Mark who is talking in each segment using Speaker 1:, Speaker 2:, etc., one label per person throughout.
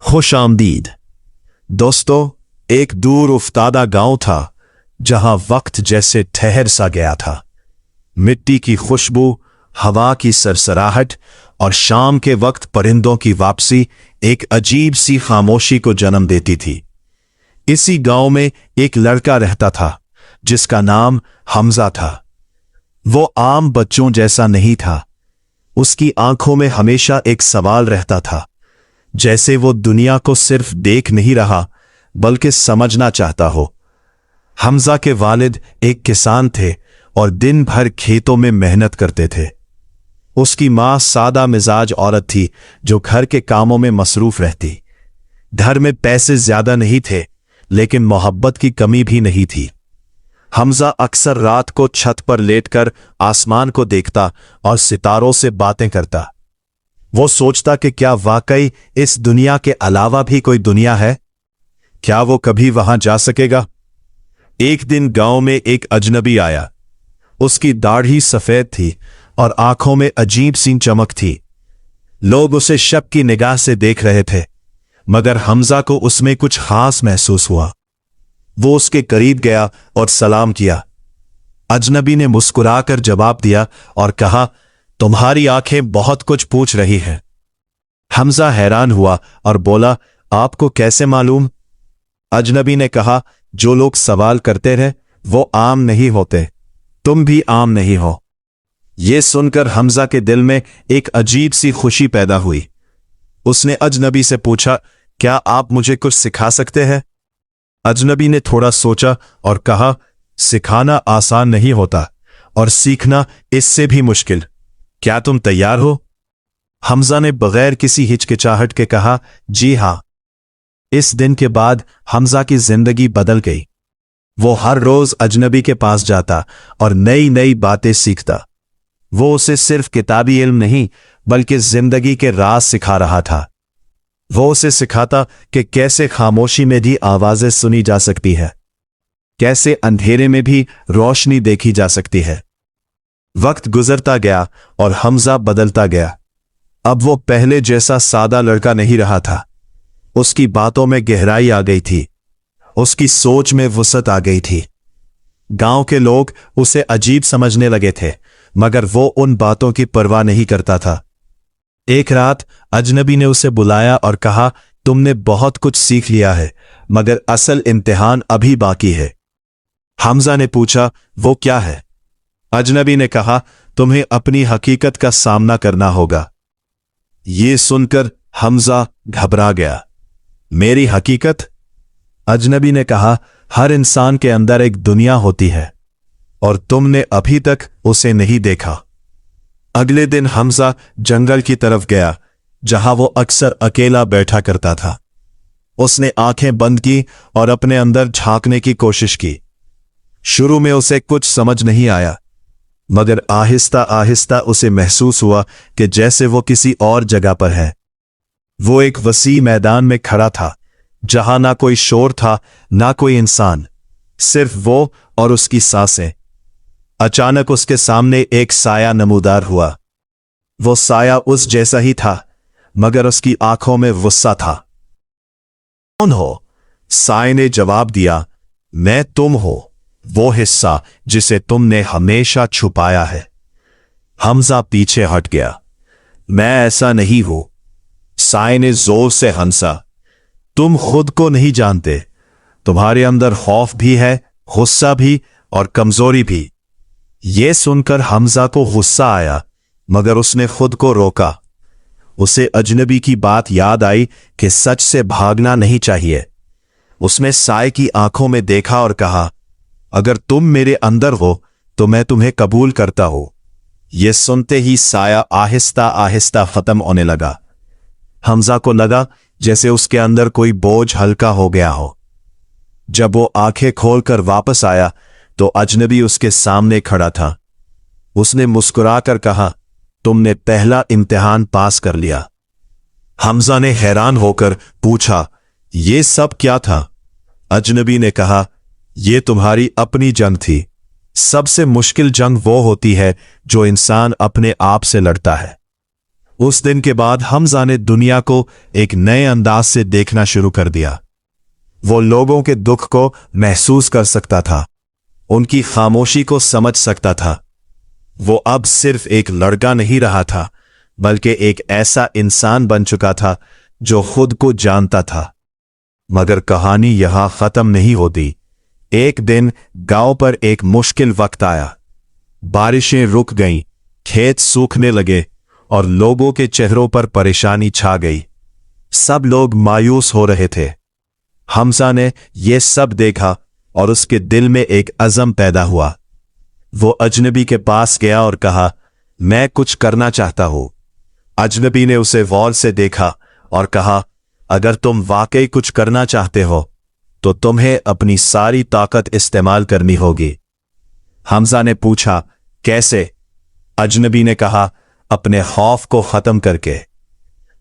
Speaker 1: खुश आमदीद। दोस्तों, एक दूर उफ्तादा गांव था जहां वक्त जैसे ठहर सा गया था। मिट्टी की खुशबू, हवा की सरसराहट और शाम के वक्त परिंदों की वापसी एक अजीब सी खामोशी को जन्म देती थी। इसी गांव में एक लड़का रहता था जिसका नाम हमजा था। वो आम बच्चों जैसा नहीं था। उसकी आंखों में हमेशा एक सवाल रहता था, जैसे वो दुनिया को सिर्फ देख नहीं रहा बल्कि समझना चाहता हो। हमजा के वालिद एक किसान थे और दिन भर खेतों में मेहनत करते थे। उसकी मां सादा मिजाज औरत थी जो घर के कामों में मसरूफ रहती। घर में पैसे ज्यादा नहीं थे, लेकिन मोहब्बत की कमी भी नहीं थी। हमजा अक्सर रात को छत पर लेटकर आसमान को देखता और सितारों से बातें करता। वो सोचता कि क्या वाकई इस दुनिया के अलावा भी कोई दुनिया है? क्या वो कभी वहां जा सकेगा? एक दिन गांव में एक अजनबी आया। उसकी दाढ़ी सफेद थी और आंखों में अजीब सी चमक थी। लोग उसे शक की निगाह से देख रहे थे, मगर हमजा को उसमें कुछ खास महसूस हुआ। वो उसके करीब गया और सलाम किया। अजनबी ने मुस्कुराकर जवाब दिया और कहा, तुम्हारी आंखें बहुत कुछ पूछ रही हैं। हमजा हैरान हुआ और बोला, आपको कैसे मालूम? अजनबी ने कहा, जो लोग सवाल करते रहे वो आम नहीं होते, तुम भी आम नहीं हो। यह सुनकर हमजा के दिल में एक अजीब सी खुशी पैदा हुई। उसने अजनबी से पूछा, क्या आप मुझे कुछ सिखा सकते हैं? अजनबी ने थोड़ा सोचा और कहा, सिखाना आसान नहीं होता और सीखना इससे भी मुश्किल। क्या तुम तैयार हो? हमजा ने बगैर किसी हिचकिचाहट के कहा, जी हां। इस दिन के बाद हमजा की जिंदगी बदल गई। वो हर रोज अजनबी के पास जाता और नई नई बातें सीखता। वो उसे सिर्फ किताबी इल्म नहीं बल्कि जिंदगी के राज सिखा रहा था। वो उसे सिखाता कि कैसे खामोशी में भी आवाजें सुनी जा सकती है, कैसे अंधेरे में भी रोशनी देखी जा सकती है। वक्त गुजरता गया और हमजा बदलता गया। अब वो पहले जैसा सादा लड़का नहीं रहा था। उसकी बातों में गहराई आ गई थी, उसकी सोच में वुसअत आ गई थी। गांव के लोग उसे अजीब समझने लगे थे, मगर वो उन बातों की परवाह नहीं करता था। एक रात अजनबी ने उसे बुलाया और कहा, तुमने बहुत कुछ सीख लिया है, मगर असल इम्तिहान अभी बाकी है। हमजा ने पूछा, वो क्या है? अजनबी ने कहा, तुम्हें अपनी हकीकत का सामना करना होगा। ये सुनकर हमजा घबरा गया। मेरी हकीकत? अजनबी ने कहा, हर इंसान के अंदर एक दुनिया होती है और तुमने अभी तक उसे नहीं देखा। अगले दिन हमजा जंगल की तरफ गया जहां वो अक्सर अकेला बैठा करता था। उसने आंखें बंद की और अपने अंदर झांकने की कोशिश की। शुरू में उसे कुछ समझ नहीं आया, मगर आहिस्ता आहिस्ता उसे महसूस हुआ कि जैसे वो किसी और जगह पर है। वो एक वसी मैदान में खड़ा था जहां ना कोई शोर था, ना कोई इंसान, सिर्फ वो और उसकी सांसें। अचानक उसके सामने एक साया नमूदार हुआ। वो साया उस जैसा ही था, मगर उसकी आंखों में गुस्सा था। कौन हो? साये ने जवाब दिया, मैं तुम हो, वो हिस्सा जिसे तुमने हमेशा छुपाया है। हमजा पीछे हट गया। मैं ऐसा नहीं हूं। साये ने जोर से हंसा, तुम खुद को नहीं जानते। तुम्हारे अंदर खौफ भी है, गुस्सा भी और कमजोरी भी। यह सुनकर हमजा को गुस्सा आया, मगर उसने खुद को रोका। उसे अजनबी की बात याद आई कि सच से भागना नहीं चाहिए। उसने साये की आंखों में देखा और कहा, अगर तुम मेरे अंदर हो तो मैं तुम्हें कबूल करता हूं। यह सुनते ही साया आहिस्ता आहिस्ता खत्म होने लगा। हमजा को लगा जैसे उसके अंदर कोई बोझ हल्का हो गया हो। जब वो आंखें खोलकर वापस आया तो अजनबी उसके सामने खड़ा था। उसने मुस्कुराकर कहा, तुमने पहला इम्तिहान पास कर लिया। हमजा ने हैरान होकर पूछा, ये सब क्या था? अजनबी ने कहा, यह तुम्हारी अपनी जंग थी। सबसे मुश्किल जंग वो होती है जो इंसान अपने आप से लड़ता है। उस दिन के बाद हमजा ने दुनिया को एक नए अंदाज से देखना शुरू कर दिया। वो लोगों के दुख को महसूस कर सकता था, उनकी खामोशी को समझ सकता था। वो अब सिर्फ एक लड़का नहीं रहा था, बल्कि एक ऐसा इंसान बन चुका था जो खुद को जानता था। मगर कहानी यहां खत्म नहीं होती। एक दिन गांव पर एक मुश्किल वक्त आया। बारिशें रुक गईं, खेत सूखने लगे और लोगों के चेहरों पर परेशानी छा गई। सब लोग मायूस हो रहे थे। हमजा ने यह सब देखा और उसके दिल में एक अज़म पैदा हुआ। वो अजनबी के पास गया और कहा, मैं कुछ करना चाहता हूं। अजनबी ने उसे गौर से देखा और कहा, अगर तुम वाकई कुछ करना चाहते हो तो तुम्हें अपनी सारी ताकत इस्तेमाल करनी होगी। हमजा ने पूछा, कैसे? अजनबी ने कहा, अपने खौफ को खत्म करके।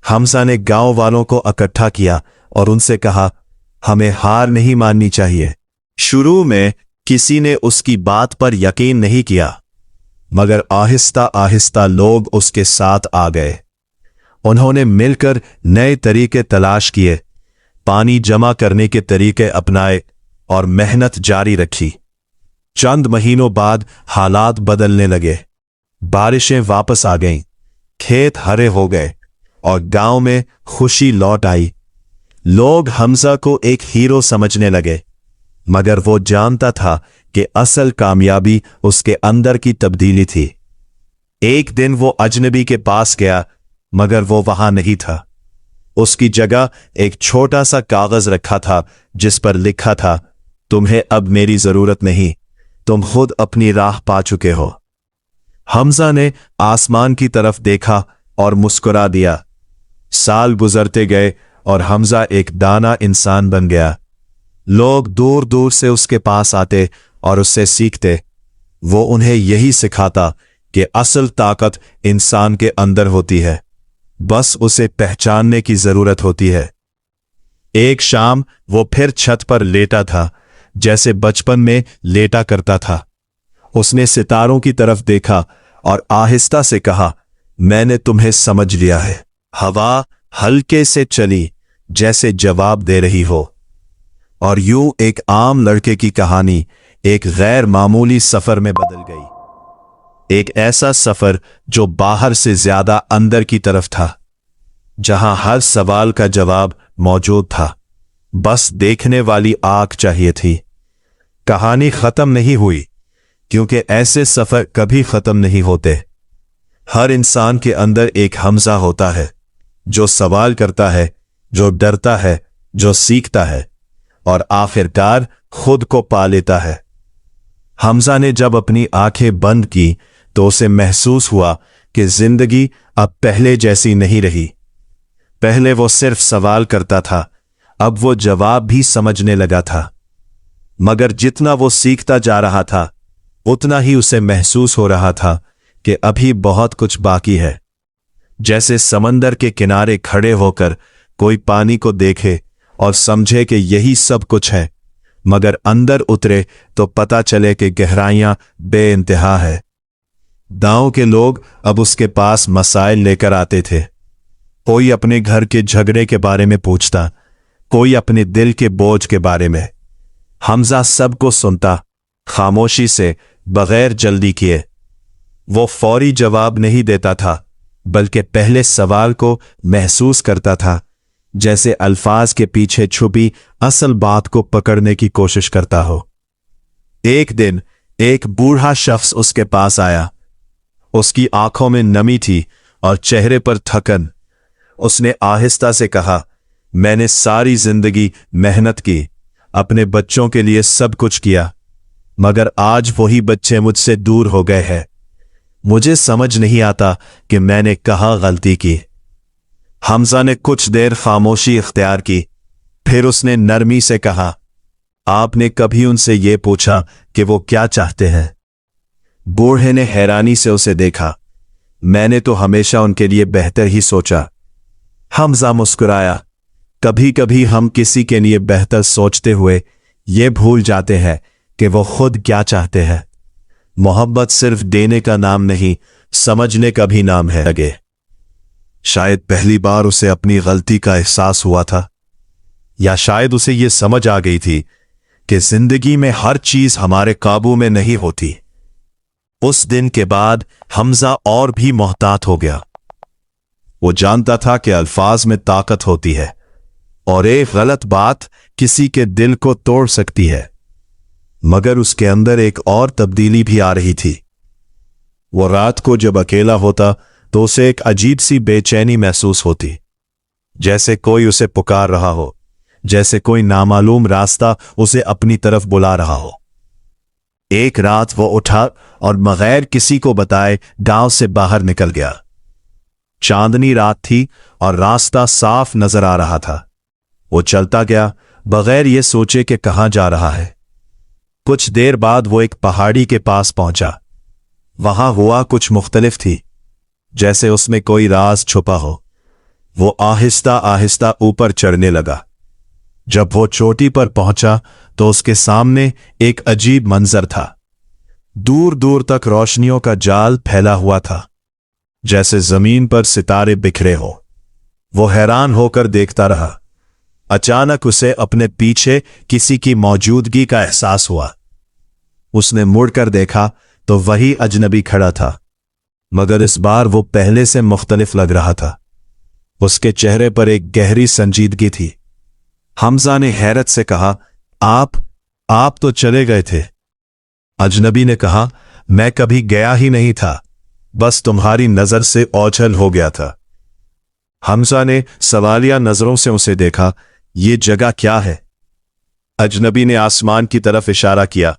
Speaker 1: हमजा ने गांव वालों को इकट्ठा किया और उनसे कहा, हमें हार नहीं माननी चाहिए। शुरू में किसी ने उसकी बात पर यकीन नहीं किया, मगर आहिस्ता आहिस्ता लोग उसके साथ आ गए। उन्होंने मिलकर नए तरीके तलाश किए, पानी जमा करने के तरीके अपनाए और मेहनत जारी रखी। चंद महीनों बाद हालात बदलने लगे। बारिशें वापस आ गईं, खेत हरे हो गए और गांव में खुशी लौट आई। लोग हमजा को एक हीरो समझने लगे, मगर वो जानता था कि असल कामयाबी उसके अंदर की तब्दीली थी। एक दिन वो अजनबी के पास गया, मगर वो वहां नहीं था। उसकी जगह एक छोटा सा कागज रखा था जिस पर लिखा था, तुम्हें अब मेरी जरूरत नहीं, तुम खुद अपनी राह पा चुके हो। हमजा ने आसमान की तरफ देखा और मुस्कुरा दिया। साल गुजरते गए और हमजा एक दाना इंसान बन गया। लोग दूर दूर से उसके पास आते और उससे सीखते। वो उन्हें यही सिखाता कि असल ताकत इंसान के अंदर होती है, बस उसे पहचानने की जरूरत होती है। एक शाम वो फिर छत पर लेटा था, जैसे बचपन में लेटा करता था। उसने सितारों की तरफ देखा और आहिस्ता से कहा, मैंने तुम्हें समझ लिया है। हवा हल्के से चली, जैसे जवाब दे रही हो। और यूं एक आम लड़के की कहानी एक गैर मामूली सफर में बदल गई। एक ऐसा सफर जो बाहर से ज्यादा अंदर की तरफ था, जहां हर सवाल का जवाब मौजूद था, बस देखने वाली आंख चाहिए थी। कहानी खत्म नहीं हुई, क्योंकि ऐसे सफर कभी खत्म नहीं होते। हर इंसान के अंदर एक हमजा होता है, जो सवाल करता है, जो डरता है, जो सीखता है और आखिरकार खुद को पा लेता है। हमजा ने जब अपनी आंखें बंद की तो उसे महसूस हुआ कि जिंदगी अब पहले जैसी नहीं रही। पहले वो सिर्फ सवाल करता था, अब वो जवाब भी समझने लगा था। मगर जितना वो सीखता जा रहा था, उतना ही उसे महसूस हो रहा था कि अभी बहुत कुछ बाकी है। जैसे समंदर के किनारे खड़े होकर कोई पानी को देखे और समझे कि यही सब कुछ है, मगर अंदर उतरे तो पता चले कि गहराइयां बेइंतहा है। गांव के लोग अब उसके पास मसाइल लेकर आते थे। कोई अपने घर के झगड़े के बारे में पूछता, कोई अपने दिल के बोझ के बारे में। हमजा सबको सुनता, खामोशी से, बगैर जल्दी किए। वो फौरी जवाब नहीं देता था, बल्कि पहले सवाल को महसूस करता था, जैसे अल्फाज के पीछे छुपी असल बात को पकड़ने की कोशिश करता हो। एक दिन एक बूढ़ा शख्स उसके पास आया। उसकी आंखों में नमी थी और चेहरे पर थकन। उसने आहिस्ता से कहा, मैंने सारी जिंदगी मेहनत की, अपने बच्चों के लिए सब कुछ किया, मगर आज वही बच्चे मुझसे दूर हो गए हैं। मुझे समझ नहीं आता कि मैंने कहाँ गलती की। हमजा ने कुछ देर खामोशी इख्तियार की, फिर उसने नरमी से कहा, आपने कभी उनसे ये पूछा कि वो क्या चाहते हैं? बूढ़े ने हैरानी से उसे देखा। मैंने तो हमेशा उनके लिए बेहतर ही सोचा। हमजा मुस्कुराया। कभी कभी हम किसी के लिए बेहतर सोचते हुए ये भूल जाते हैं कि वो खुद क्या चाहते हैं। मोहब्बत सिर्फ देने का नाम नहीं, समझने का भी नाम है। लगे शायद पहली बार उसे अपनी गलती का एहसास हुआ था, या शायद उसे ये समझ आ गई थी कि जिंदगी में हर चीज हमारे काबू में नहीं होती। उस दिन के बाद हमजा और भी मोहतात हो गया। वो जानता था कि अल्फाज में ताकत होती है और एक गलत बात किसी के दिल को तोड़ सकती है, मगर उसके अंदर एक और तब्दीली भी आ रही थी। वो रात को जब अकेला होता तो उसे एक अजीब सी बेचैनी महसूस होती, जैसे कोई उसे पुकार रहा हो, जैसे कोई नामालूम रास्ता उसे अपनी तरफ बुला रहा हो। एक रात वो उठा और बगैर किसी को बताए गांव से बाहर निकल गया। चांदनी रात थी और रास्ता साफ नजर आ रहा था। वो चलता गया बगैर ये सोचे कि कहां जा रहा है। कुछ देर बाद वो एक पहाड़ी के पास पहुंचा। वहां हुआ कुछ मुख्तलिफ थी, जैसे उसमें कोई राज छुपा हो। वो आहिस्ता आहिस्ता ऊपर चढ़ने लगा। जब वो चोटी पर पहुंचा तो उसके सामने एक अजीब मंजर था। दूर दूर तक रोशनियों का जाल फैला हुआ था, जैसे जमीन पर सितारे बिखरे हो। वो हैरान होकर देखता रहा। अचानक उसे अपने पीछे किसी की मौजूदगी का एहसास हुआ। उसने मुड़कर देखा तो वही अजनबी खड़ा था, मगर इस बार वो पहले से मुख्तलिफ लग रहा था। उसके चेहरे पर एक गहरी संजीदगी थी। हमजा ने हैरत से कहा, आप तो चले गए थे। अजनबी ने कहा, मैं कभी गया ही नहीं था, बस तुम्हारी नजर से ओझल हो गया था। हमजा ने सवालिया नजरों से उसे देखा। ये जगह क्या है? अजनबी ने आसमान की तरफ इशारा किया।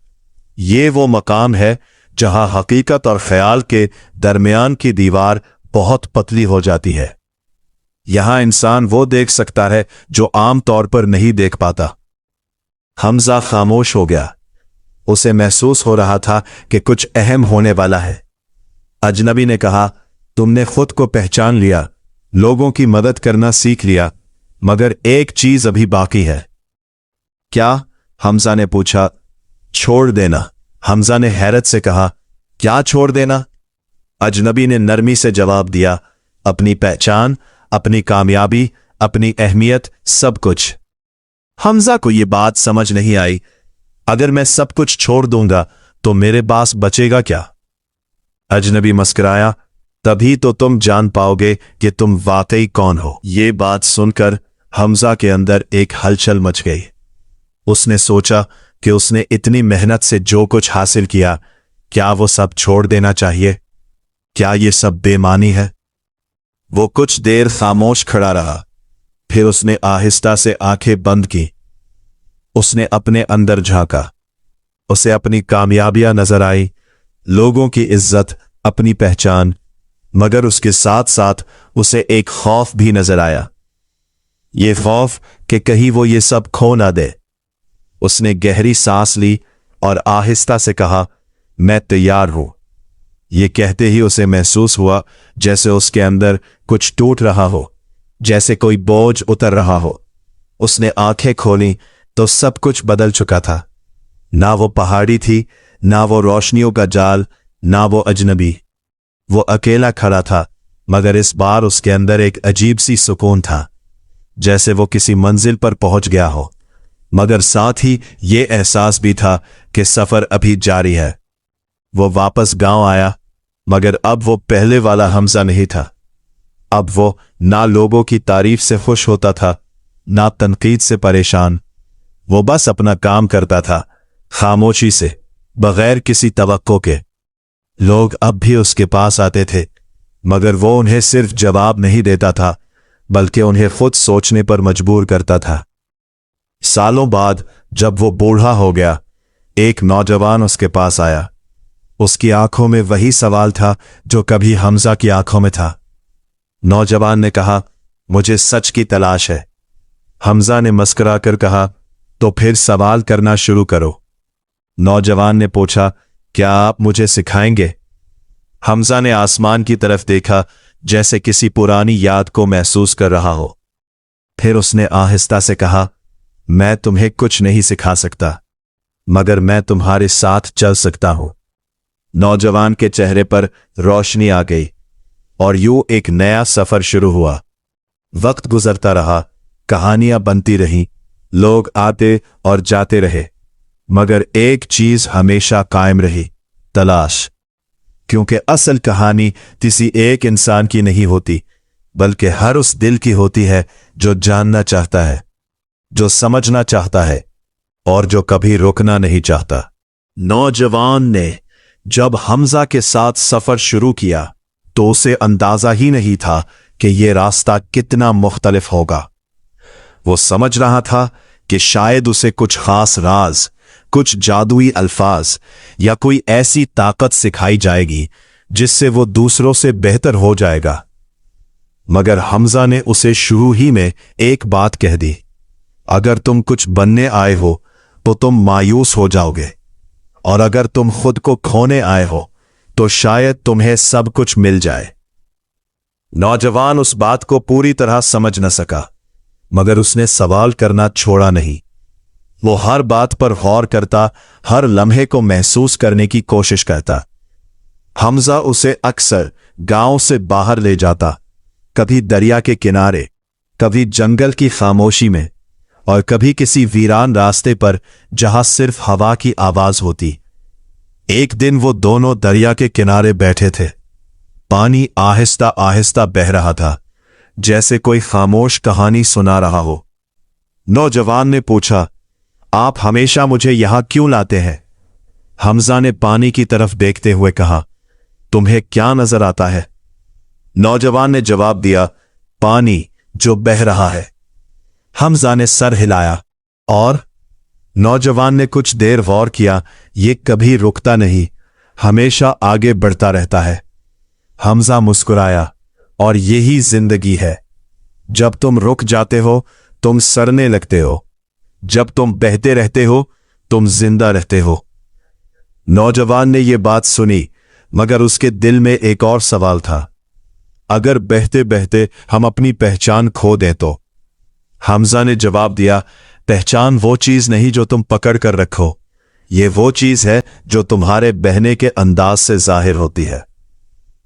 Speaker 1: ये वो मकाम है जहां हकीकत और ख्याल के दरमियान की दीवार बहुत पतली हो जाती है। यहां इंसान वो देख सकता है जो आम तौर पर नहीं देख पाता। हमजा खामोश हो गया। उसे महसूस हो रहा था कि कुछ अहम होने वाला है। अजनबी ने कहा, तुमने खुद को पहचान लिया, लोगों की मदद करना सीख लिया, मगर एक चीज अभी बाकी है। क्या? हमजा ने पूछा। छोड़ देना। हमजा ने हैरत से कहा, क्या छोड़ देना? अजनबी ने नरमी से जवाब दिया, अपनी पहचान, अपनी कामयाबी, अपनी अहमियत, सब कुछ। हमजा को यह बात समझ नहीं आई। अगर मैं सब कुछ छोड़ दूंगा तो मेरे पास बचेगा क्या? अजनबी मुस्कुराया, तभी तो तुम जान पाओगे कि तुम वाकई कौन हो। ये बात सुनकर हमजा के अंदर एक हलचल मच गई। उसने सोचा कि उसने इतनी मेहनत से जो कुछ हासिल किया, क्या वो सब छोड़ देना चाहिए? क्या ये सब बेमानी है? वो कुछ देर खामोश खड़ा रहा। फिर उसने आहिस्ता से आंखें बंद की। उसने अपने अंदर झांका। उसे अपनी कामयाबियां नजर आई, लोगों की इज्जत, अपनी पहचान, मगर उसके साथ साथ उसे एक खौफ भी नजर आया। ये खौफ कि कहीं वो ये सब खो ना दे। उसने गहरी सांस ली और आहिस्ता से कहा, मैं तैयार हूं। ये कहते ही उसे महसूस हुआ जैसे उसके अंदर कुछ टूट रहा हो, जैसे कोई बोझ उतर रहा हो। उसने आंखें खोली तो सब कुछ बदल चुका था। ना वो पहाड़ी थी, ना वो रोशनियों का जाल, ना वो अजनबी। वो अकेला खड़ा था, मगर इस बार उसके अंदर एक अजीब सी सुकून था, जैसे वो किसी मंजिल पर पहुंच गया हो, मगर साथ ही ये एहसास भी था कि सफर अभी जारी है। वो वापस गांव आया, मगर अब वो पहले वाला हमजा नहीं था। अब वो ना लोगों की तारीफ से खुश होता था, ना तनकीद से परेशान। वो बस अपना काम करता था, खामोशी से, बगैर किसी तवक्को के। लोग अब भी उसके पास आते थे, मगर वो उन्हें सिर्फ जवाब नहीं देता था, बल्कि उन्हें खुद सोचने पर मजबूर करता था। सालों बाद जब वो बूढ़ा हो गया, एक नौजवान उसके पास आया। उसकी आंखों में वही सवाल था जो कभी हमजा की आंखों में था। नौजवान ने कहा, मुझे सच की तलाश है। हमजा ने मुस्कुराकर कहा, तो फिर सवाल करना शुरू करो। नौजवान ने पूछा, क्या आप मुझे सिखाएंगे? हमजा ने आसमान की तरफ देखा, जैसे किसी पुरानी याद को महसूस कर रहा हो। फिर उसने आहिस्ता से कहा, मैं तुम्हें कुछ नहीं सिखा सकता, मगर मैं तुम्हारे साथ चल सकता हूं। नौजवान के चेहरे पर रोशनी आ गई। और यूं एक नया सफर शुरू हुआ। वक्त गुजरता रहा, कहानियां बनती रहीं, लोग आते और जाते रहे, मगर एक चीज हमेशा कायम रही, तलाश। क्योंकि असल कहानी किसी एक इंसान की नहीं होती, बल्कि हर उस दिल की होती है जो जानना चाहता है, जो समझना चाहता है और जो कभी रुकना नहीं चाहता। नौजवान ने जब हमजा के साथ सफर शुरू किया तो उसे अंदाजा ही नहीं था कि यह रास्ता कितना मुख्तलिफ होगा। वो समझ रहा था कि शायद उसे कुछ खास राज, कुछ जादुई अल्फाज या कोई ऐसी ताकत सिखाई जाएगी जिससे वो दूसरों से बेहतर हो जाएगा। मगर हमजा ने उसे शुरू ही में एक बात कह दी, अगर तुम कुछ बनने आए हो तो तुम मायूस हो जाओगे, और अगर तुम खुद को खोने आए हो तो शायद तुम्हें सब कुछ मिल जाए। नौजवान उस बात को पूरी तरह समझ न सका, मगर उसने सवाल करना छोड़ा नहीं। वो हर बात पर गौर करता, हर लम्हे को महसूस करने की कोशिश करता। हमजा उसे अक्सर गांव से बाहर ले जाता, कभी दरिया के किनारे, कभी जंगल की खामोशी में, और कभी किसी वीरान रास्ते पर जहां सिर्फ हवा की आवाज होती। एक दिन वो दोनों दरिया के किनारे बैठे थे। पानी आहिस्ता आहिस्ता बह रहा था, जैसे कोई खामोश कहानी सुना रहा हो। नौजवान ने पूछा, आप हमेशा मुझे यहां क्यों लाते हैं? हमजा ने पानी की तरफ देखते हुए कहा, तुम्हें क्या नजर आता है? नौजवान ने जवाब दिया, पानी जो बह रहा है। हमजा ने सर हिलाया और नौजवान ने कुछ देर गौर किया। ये कभी रुकता नहीं, हमेशा आगे बढ़ता रहता है। हमजा मुस्कुराया, और यही जिंदगी है। जब तुम रुक जाते हो तुम सड़ने लगते हो, जब तुम बहते रहते हो तुम जिंदा रहते हो। नौजवान ने यह बात सुनी, मगर उसके दिल में एक और सवाल था, अगर बहते बहते हम अपनी पहचान खो दें तो? हमजा ने जवाब दिया, पहचान वो चीज नहीं जो तुम पकड़ कर रखो, ये वो चीज है जो तुम्हारे बहने के अंदाज से जाहिर होती है।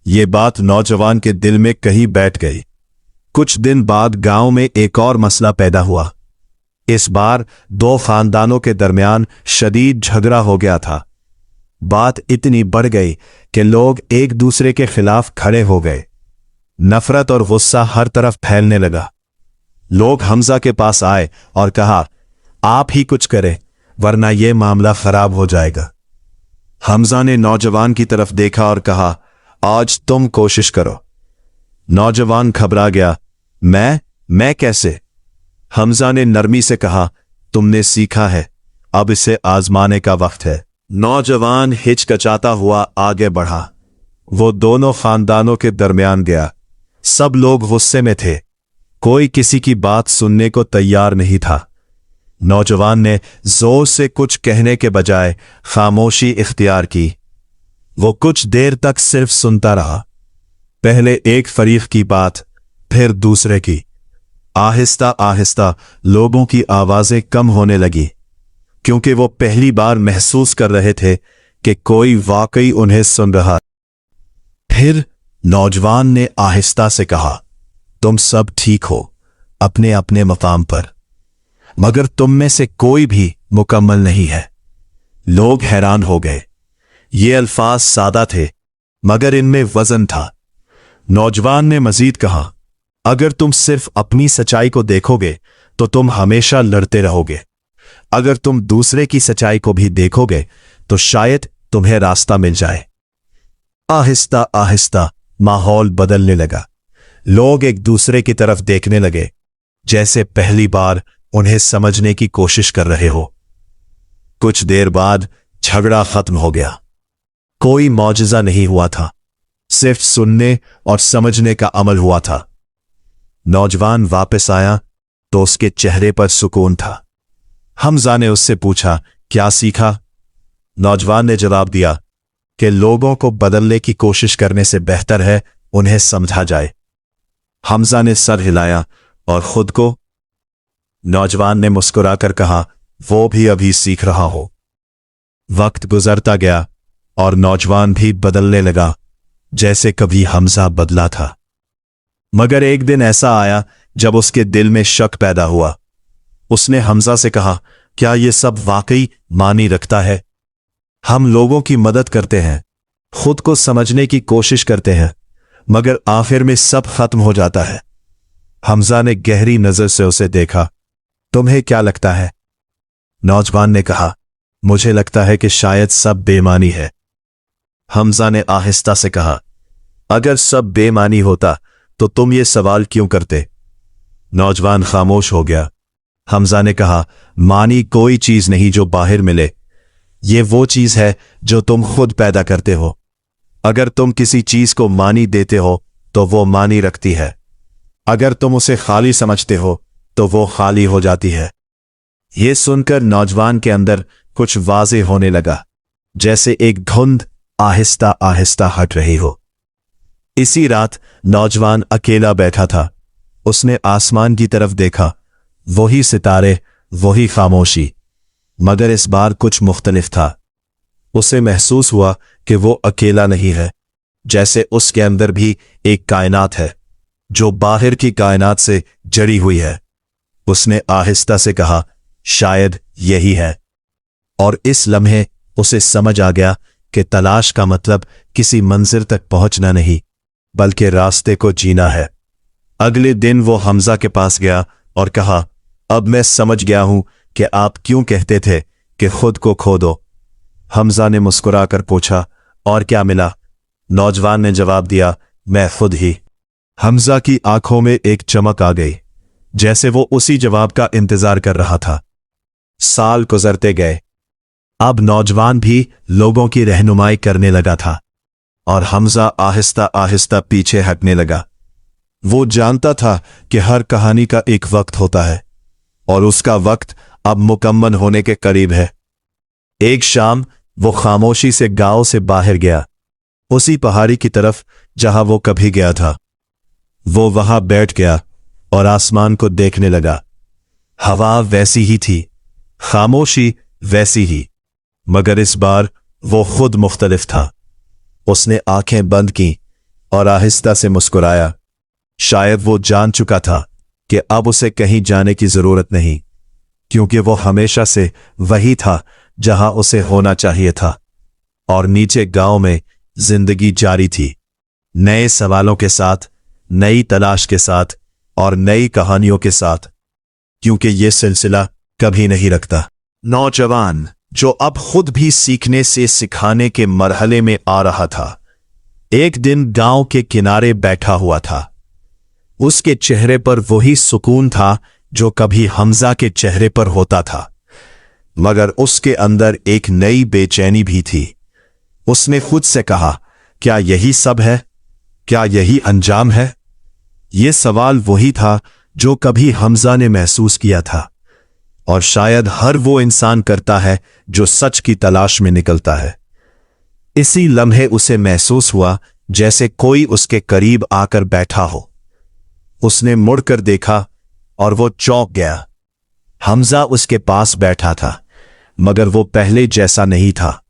Speaker 1: ये बात नौजवान के दिल में कहीं बैठ गई। कुछ दिन बाद गांव में एक और मसला पैदा हुआ। इस बार दो खानदानों के दरमियान शदीद झगड़ा हो गया था। बात इतनी बढ़ गई कि लोग एक दूसरे के खिलाफ खड़े हो गए। नफरत और गुस्सा हर तरफ फैलने लगा। लोग हमजा के पास आए और कहा, आप ही कुछ करें वरना यह मामला खराब हो जाएगा। हमजा ने नौजवान की तरफ देखा और कहा, आज तुम कोशिश करो। नौजवान घबरा गया, मैं कैसे? हमजा ने नरमी से कहा, तुमने सीखा है, अब इसे आजमाने का वक्त है। नौजवान हिचकिचाता हुआ आगे बढ़ा। वो दोनों खानदानों के दरमियान गया। सब लोग गुस्से में थे, कोई किसी की बात सुनने को तैयार नहीं था। नौजवान ने जोर से कुछ कहने के बजाय खामोशी इख्तियार की। वो कुछ देर तक सिर्फ सुनता रहा, पहले एक फरीक की बात, फिर दूसरे की। आहिस्ता आहिस्ता लोगों की आवाजें कम होने लगी, क्योंकि वो पहली बार महसूस कर रहे थे कि कोई वाकई उन्हें सुन रहा। फिर नौजवान ने आहिस्ता से कहा, तुम सब ठीक हो अपने अपने मकाम पर, मगर तुम में से कोई भी मुकम्मल नहीं है। लोग हैरान हो गए। ये अल्फाज सादा थे, मगर इनमें वजन था। नौजवान ने मजीद कहा, अगर तुम सिर्फ अपनी सच्चाई को देखोगे तो तुम हमेशा लड़ते रहोगे। अगर तुम दूसरे की सच्चाई को भी देखोगे तो शायद तुम्हें रास्ता मिल जाए। आहिस्ता आहिस्ता माहौल बदलने लगा। लोग एक दूसरे की तरफ देखने लगे, जैसे पहली बार उन्हें समझने की कोशिश कर रहे हो। कुछ देर बाद झगड़ा खत्म हो गया। कोई मौजज़ा नहीं हुआ था, सिर्फ सुनने और समझने का अमल हुआ था। नौजवान वापस आया तो उसके चेहरे पर सुकून था। हमजा ने उससे पूछा, क्या सीखा? नौजवान ने जवाब दिया कि लोगों को बदलने की कोशिश करने से बेहतर है उन्हें समझा जाए। हमजा ने सर हिलाया और खुद को। नौजवान ने मुस्कुराकर कहा, वो भी अभी सीख रहा हो। वक्त गुजरता गया और नौजवान भी बदलने लगा। जैसे कभी हमजा बदला था। मगर एक दिन ऐसा आया जब उसके दिल में शक पैदा हुआ। उसने हमजा से कहा, क्या ये सब वाकई मानी रखता है? हम लोगों की मदद करते हैं, खुद को समझने की कोशिश करते हैं, मगर आखिर में सब खत्म हो जाता है। हमजा ने गहरी नजर से उसे देखा। तुम्हें क्या लगता है? नौजवान ने कहा, मुझे लगता है कि शायद सब बेमानी है। हमजा ने आहिस्ता से कहा, अगर सब बेमानी होता तो तुम ये सवाल क्यों करते? नौजवान खामोश हो गया। हमजा ने कहा, मानी कोई चीज नहीं जो बाहर मिले, ये वो चीज है जो तुम खुद पैदा करते हो। अगर तुम किसी चीज को मानी देते हो तो वो मानी रखती है, अगर तुम उसे खाली समझते हो तो वो खाली हो जाती है। ये सुनकर नौजवान के अंदर कुछ वाज़ेह होने लगा, जैसे एक धुंध आहिस्ता आहिस्ता हट रही हो। इसी रात नौजवान अकेला बैठा था। उसने आसमान की तरफ देखा, वही सितारे, वही खामोशी, मगर इस बार कुछ मुख्तलिफ था। उसे महसूस हुआ कि वो अकेला नहीं है, जैसे उसके अंदर भी एक कायनात है जो बाहर की कायनात से जड़ी हुई है। उसने आहिस्ता से कहा, शायद यही है। और इस लम्हे उसे समझ आ गया कि तलाश का मतलब किसी मंजिल तक पहुंचना नहीं, बल्कि रास्ते को जीना है। अगले दिन वो हमजा के पास गया और कहा, अब मैं समझ गया हूं कि आप क्यों कहते थे कि खुद को खो दो। हमजा ने मुस्कुराकर पूछा, और क्या मिला? नौजवान ने जवाब दिया, मैं खुद ही। हमजा की आंखों में एक चमक आ गई, जैसे वो उसी जवाब का इंतजार कर रहा था। साल गुजरते गए। अब नौजवान भी लोगों की रहनुमाई करने लगा था और हमजा आहिस्ता आहिस्ता पीछे हटने लगा। वो जानता था कि हर कहानी का एक वक्त होता है और उसका वक्त अब मुकम्मल होने के करीब है। एक शाम वो खामोशी से गांव से बाहर गया, उसी पहाड़ी की तरफ जहां वो कभी गया था। वो वहां बैठ गया और आसमान को देखने लगा। हवा वैसी ही थी, खामोशी वैसी ही, मगर इस बार वो खुद मुख्तलिफ था। उसने आंखें बंद की और आहिस्ता से मुस्कुराया। शायद वो जान चुका था कि अब उसे कहीं जाने की जरूरत नहीं, क्योंकि वो हमेशा से वही था जहां उसे होना चाहिए था। और नीचे गांव में जिंदगी जारी थी, नए सवालों के साथ, नई तलाश के साथ और नई कहानियों के साथ, क्योंकि ये सिलसिला कभी नहीं रुकता। नौजवान जो अब खुद भी सीखने से सिखाने के मरहले में आ रहा था, एक दिन गांव के किनारे बैठा हुआ था। उसके चेहरे पर वही सुकून था जो कभी हमजा के चेहरे पर होता था, मगर उसके अंदर एक नई बेचैनी भी थी। उसने खुद से कहा, क्या यही सब है? क्या यही अंजाम है? ये सवाल वही था जो कभी हमजा ने महसूस किया था, और शायद हर वो इंसान करता है जो सच की तलाश में निकलता है। इसी लम्हे उसे महसूस हुआ जैसे कोई उसके करीब आकर बैठा हो। उसने मुड़कर देखा और वो चौंक गया। हमजा उसके पास बैठा था, मगर वो पहले जैसा नहीं था।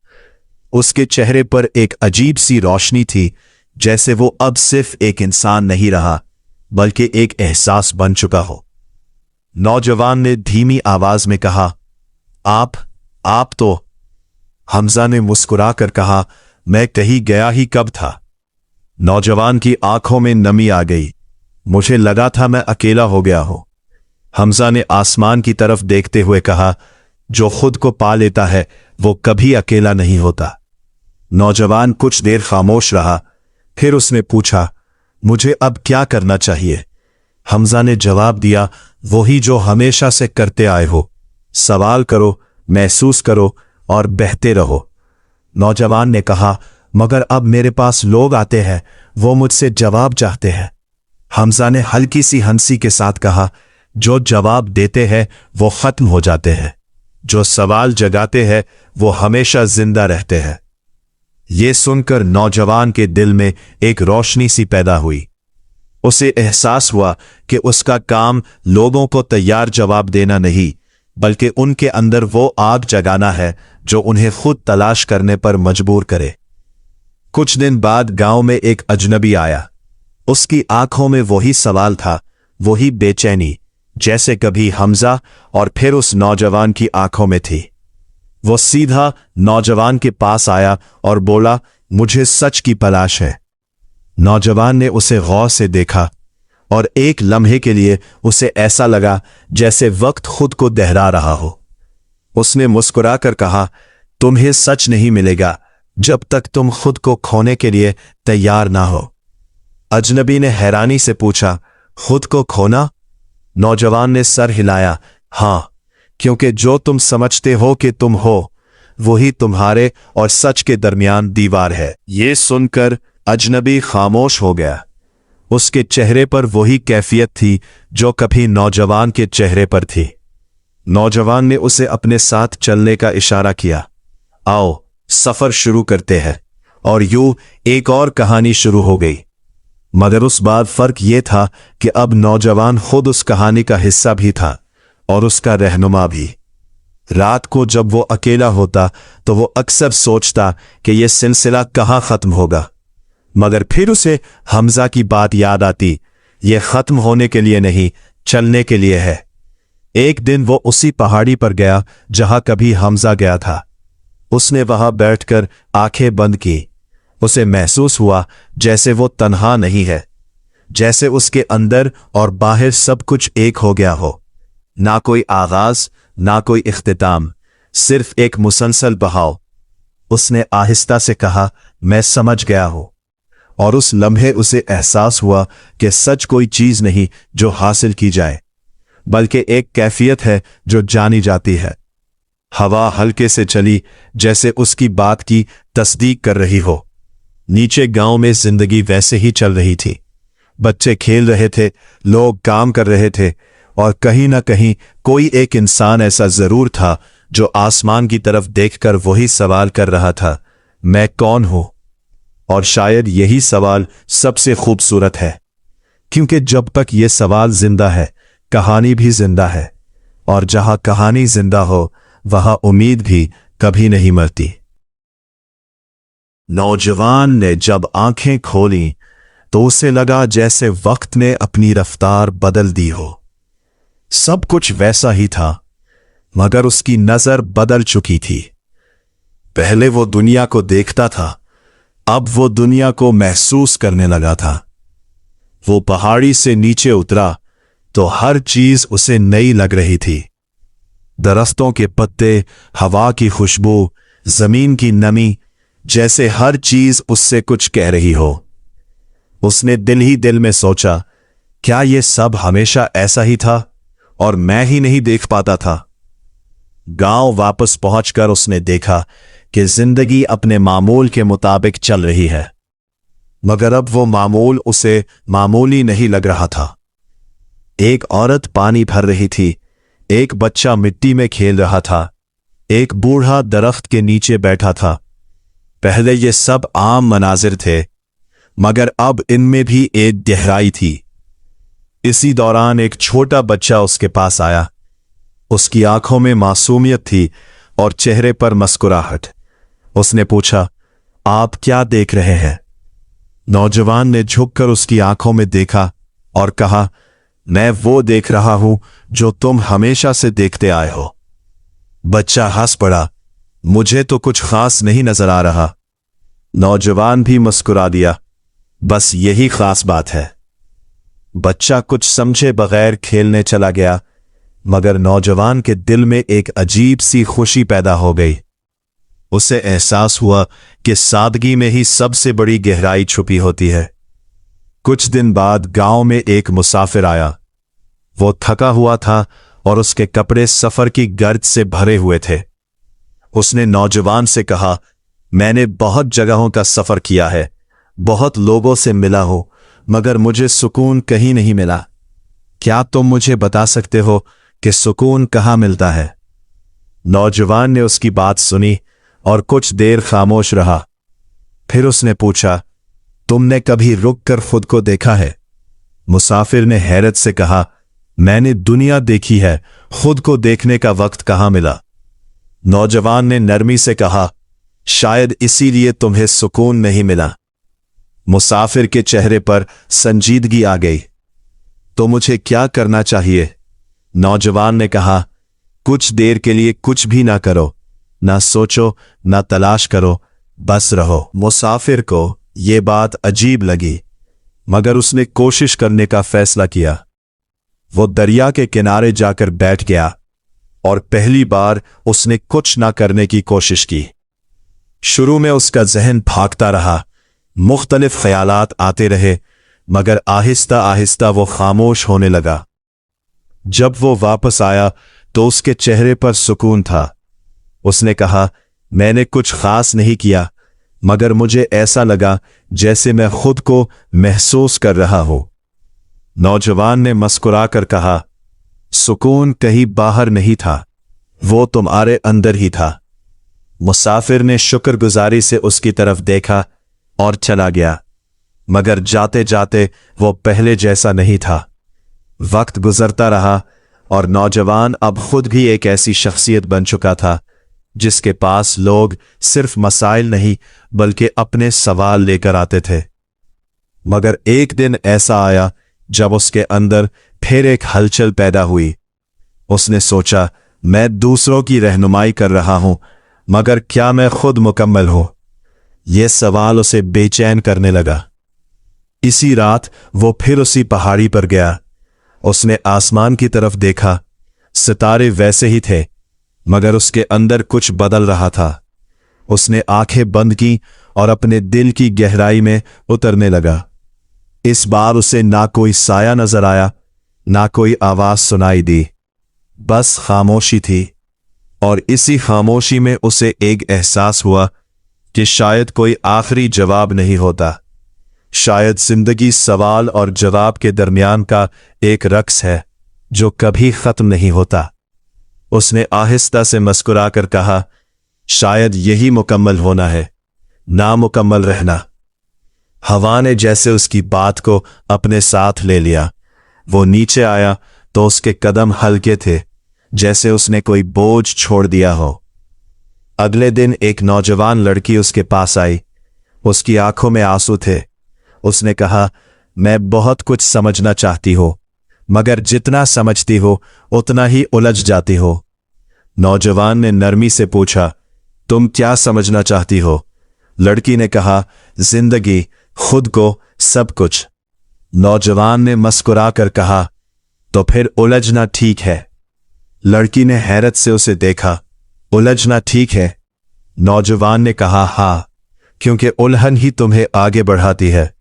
Speaker 1: उसके चेहरे पर एक अजीब सी रोशनी थी, जैसे वो अब सिर्फ एक इंसान नहीं रहा, बल्कि एक एहसास बन चुका हो। नौजवान ने धीमी आवाज में कहा, आप तो। हमजा ने मुस्कुराकर कहा, मैं कहीं गया ही कब था। नौजवान की आंखों में नमी आ गई। मुझे लगा था मैं अकेला हो गया हूं। हमजा ने आसमान की तरफ देखते हुए कहा, जो खुद को पा लेता है वो कभी अकेला नहीं होता। नौजवान कुछ देर खामोश रहा, फिर उसने पूछा, मुझे अब क्या करना चाहिए? हमजा ने जवाब दिया, वही जो हमेशा से करते आए हो, सवाल करो, महसूस करो और बहते रहो। नौजवान ने कहा, मगर अब मेरे पास लोग आते हैं, वो मुझसे जवाब चाहते हैं। हमजा ने हल्की सी हंसी के साथ कहा, जो जवाब देते हैं वो खत्म हो जाते हैं, जो सवाल जगाते हैं वो हमेशा जिंदा रहते हैं। ये सुनकर नौजवान के दिल में एक रोशनी सी पैदा हुई। उसे एहसास हुआ कि उसका काम लोगों को तैयार जवाब देना नहीं, बल्कि उनके अंदर वो आग जगाना है जो उन्हें खुद तलाश करने पर मजबूर करे। कुछ दिन बाद गांव में एक अजनबी आया। उसकी आंखों में वही सवाल था, वही बेचैनी, जैसे कभी हमजा और फिर उस नौजवान की आंखों में थी। वो सीधा नौजवान के पास आया और बोला, मुझे सच की तलाश है। नौजवान ने उसे गौर से देखा और एक लम्हे के लिए उसे ऐसा लगा जैसे वक्त खुद को दोहरा रहा हो। उसने मुस्कुराकर कहा, तुम्हें सच नहीं मिलेगा जब तक तुम खुद को खोने के लिए तैयार ना हो। अजनबी ने हैरानी से पूछा, खुद को खोना? नौजवान ने सर हिलाया, हां, क्योंकि जो तुम समझते हो कि तुम हो, वही तुम्हारे और सच के दरमियान दीवार है। ये सुनकर अजनबी खामोश हो गया। उसके चेहरे पर वही कैफियत थी जो कभी नौजवान के चेहरे पर थी। नौजवान ने उसे अपने साथ चलने का इशारा किया। आओ सफर शुरू करते हैं। और यूं एक और कहानी शुरू हो गई। मगर उस बार फर्क यह था कि अब नौजवान खुद उस कहानी का हिस्सा भी था और उसका रहनुमा भी। रात को जब वो अकेला होता तो वो अक्सर सोचता कि यह सिलसिला कहाँ खत्म होगा, मगर फिर उसे हमजा की बात याद आती, यह खत्म होने के लिए नहीं, चलने के लिए है। एक दिन वो उसी पहाड़ी पर गया जहां कभी हमजा गया था। उसने वहां बैठकर आंखें बंद की। उसे महसूस हुआ जैसे वो तन्हा नहीं है, जैसे उसके अंदर और बाहर सब कुछ एक हो गया हो। ना कोई आगाज, ना कोई इख्तिताम, सिर्फ एक मुसलसल बहाव। उसने आहिस्ता से कहा, मैं समझ गया हूं। और उस लम्हे उसे एहसास हुआ कि सच कोई चीज नहीं जो हासिल की जाए, बल्कि एक कैफियत है जो जानी जाती है। हवा हल्के से चली जैसे उसकी बात की तस्दीक कर रही हो। नीचे गांव में जिंदगी वैसे ही चल रही थी। बच्चे खेल रहे थे, लोग काम कर रहे थे, और कहीं ना कहीं कोई एक इंसान ऐसा जरूर था जो आसमान की तरफ देखकर वही सवाल कर रहा था, मैं कौन हूं? और शायद यही सवाल सबसे खूबसूरत है, क्योंकि जब तक यह सवाल जिंदा है, कहानी भी जिंदा है, और जहां कहानी जिंदा हो वहां उम्मीद भी कभी नहीं मरती। नौजवान ने जब आंखें खोलीं तो उसे लगा जैसे वक्त ने अपनी रफ्तार बदल दी हो। सब कुछ वैसा ही था, मगर उसकी नजर बदल चुकी थी। पहले वो दुनिया को देखता था, अब वो दुनिया को महसूस करने लगा था। वो पहाड़ी से नीचे उतरा तो हर चीज उसे नई लग रही थी। दरख्तों के पत्ते, हवा की खुशबू, जमीन की नमी, जैसे हर चीज उससे कुछ कह रही हो। उसने दिल ही दिल में सोचा, क्या ये सब हमेशा ऐसा ही था और मैं ही नहीं देख पाता था? गांव वापस पहुंचकर उसने देखा कि जिंदगी अपने मामूल के मुताबिक चल रही है, मगर अब वो मामूल उसे मामूली नहीं लग रहा था। एक औरत पानी भर रही थी, एक बच्चा मिट्टी में खेल रहा था, एक बूढ़ा दरख्त के नीचे बैठा था। पहले ये सब आम मनाजिर थे, मगर अब इनमें भी एक गहराई थी। इसी दौरान एक छोटा बच्चा उसके पास आया। उसकी आंखों में मासूमियत थी और चेहरे पर मुस्कुराहट। उसने पूछा, आप क्या देख रहे हैं? नौजवान ने झुककर उसकी आंखों में देखा और कहा, मैं वो देख रहा हूं जो तुम हमेशा से देखते आए हो। बच्चा हंस पड़ा, मुझे तो कुछ खास नहीं नजर आ रहा। नौजवान भी मुस्कुरा दिया, बस यही खास बात है। बच्चा कुछ समझे बगैर खेलने चला गया, मगर नौजवान के दिल में एक अजीब सी खुशी पैदा हो गई। उसे एहसास हुआ कि सादगी में ही सबसे बड़ी गहराई छुपी होती है। कुछ दिन बाद गांव में एक मुसाफिर आया। वो थका हुआ था और उसके कपड़े सफर की गर्द से भरे हुए थे। उसने नौजवान से कहा, मैंने बहुत जगहों का सफर किया है, बहुत लोगों से मिला हूं, मगर मुझे सुकून कहीं नहीं मिला। क्या तुम मुझे बता सकते हो कि सुकून कहाँ मिलता है? नौजवान ने उसकी बात सुनी और कुछ देर खामोश रहा। फिर उसने पूछा, तुमने कभी रुक कर खुद को देखा है? मुसाफिर ने हैरत से कहा, मैंने दुनिया देखी है, खुद को देखने का वक्त कहाँ मिला? नौजवान ने नरमी से कहा, शायद इसीलिए तुम्हें सुकून नहीं मिला। मुसाफिर के चेहरे पर संजीदगी आ गई। तो मुझे क्या करना चाहिए? नौजवान ने कहा, कुछ देर के लिए कुछ भी ना करो, ना सोचो, ना तलाश करो, बस रहो। मुसाफिर को ये बात अजीब लगी, मगर उसने कोशिश करने का फैसला किया। वो दरिया के किनारे जाकर बैठ गया और पहली बार उसने कुछ ना करने की कोशिश की। शुरू में उसका जहन भागता रहा, मुख्तलिफ ख्यालात आते रहे, मगर आहिस्ता आहिस्ता वो खामोश होने लगा। जब वो वापस आया तो उसके चेहरे पर सुकून था। उसने कहा, मैंने कुछ खास नहीं किया, मगर मुझे ऐसा लगा जैसे मैं खुद को महसूस कर रहा हूं। नौजवान ने मुस्कुराकर कहा, सुकून कहीं बाहर नहीं था, वो तुम्हारे अंदर ही था। मुसाफिर ने शुक्रगुजारी से उसकी तरफ देखा और चला गया, मगर जाते जाते वो पहले जैसा नहीं था। वक्त गुजरता रहा और नौजवान अब खुद भी एक ऐसी शख्सियत बन चुका था जिसके पास लोग सिर्फ मसाइल नहीं बल्कि अपने सवाल लेकर आते थे। मगर एक दिन ऐसा आया जब उसके अंदर फिर एक हलचल पैदा हुई। उसने सोचा, मैं दूसरों की रहनुमाई कर रहा हूं, मगर क्या मैं खुद मुकम्मल हूं? यह सवाल उसे बेचैन करने लगा। इसी रात वो फिर उसी पहाड़ी पर गया। उसने आसमान की तरफ देखा। सितारे वैसे ही थे, मगर उसके अंदर कुछ बदल रहा था। उसने आंखें बंद की और अपने दिल की गहराई में उतरने लगा। इस बार उसे ना कोई साया नजर आया, ना कोई आवाज सुनाई दी, बस खामोशी थी। और इसी खामोशी में उसे एक एहसास हुआ कि शायद कोई आखिरी जवाब नहीं होता। शायद जिंदगी सवाल और जवाब के दरमियान का एक रक्स है जो कभी खत्म नहीं होता। उसने आहिस्ता से मुस्कुराकर कहा, शायद यही मुकम्मल होना है, नामुकम्मल रहना। हवा ने जैसे उसकी बात को अपने साथ ले लिया। वो नीचे आया तो उसके कदम हल्के थे, जैसे उसने कोई बोझ छोड़ दिया हो। अगले दिन एक नौजवान लड़की उसके पास आई। उसकी आंखों में आंसू थे। उसने कहा, मैं बहुत कुछ समझना चाहती हो, मगर जितना समझती हो उतना ही उलझ जाती हो। नौजवान ने नरमी से पूछा, तुम क्या समझना चाहती हो? लड़की ने कहा, जिंदगी, खुद को, सब कुछ। नौजवान ने मुस्कुराकर कहा, तो फिर उलझना ठीक है। लड़की ने हैरत से उसे देखा। उलझना ठीक है? नौजवान ने कहा, हाँ, क्योंकि उलझन ही तुम्हें आगे बढ़ाती है।